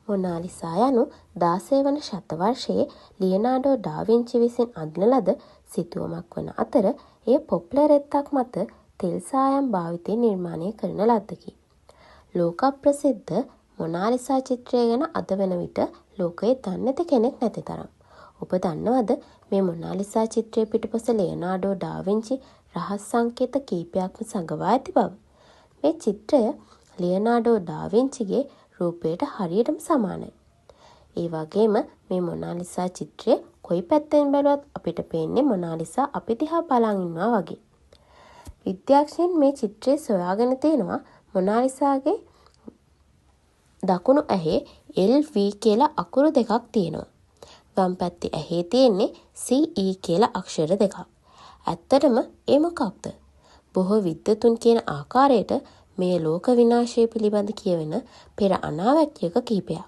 Mona Lisa යනු 16 වන ශතවර්ෂයේ Leonardo da වින්චි විසින් අඳින ලද සිතුවමක් වන අතර එය පොප්ලර් රෙත්තක් මත තෙල් සායම් භාවිතයෙන් නිර්මාණය කරන ලද්දකි. ලෝක ප්‍රසිද්ධ මොනාලිසා චිත්‍රය ගැන අද වන විට ලෝකයේ දන්නේ නැති කෙනෙක් නැති තරම්. ඔබ දන්නවද මේ මොනාලිසා චිත්‍රයේ පිටුපස ලියනාඩෝ ඩා වින්චි රහස් සංකේත කීපයක්ම සඟවා ඇති බව? මේ චිත්‍රය ලියනාඩෝ ඩා වින්චිගේ රූපයට හරියටම සමානයි. ඒ වගේම මේ මොනාලිසා චිත්‍රය කොයි පැත්තෙන් බැලුවත් අපිට පේන්නේ මොනාලිසා අපි දිහා බලන් ඉන්නවා වගේ. විද්‍යාඥයන් මේ චිත්‍රය සොයාගෙන තියෙනවා මොනාලිසාගේ දකුණු ඇහේ LV කියලා අකුරු දෙකක් තියෙනවා. වම් පැත්තේ ඇහේ තියෙන්නේ CE කියලා අක්ෂර දෙකක්. ඇත්තටම ඒ මොකක්ද? බොහෝ විද්වතුන් කියන ආකාරයට මේ ලෝක විනාශය පිළිබඳ කියවෙන පෙර අනාවැකියක කිහිපයක්.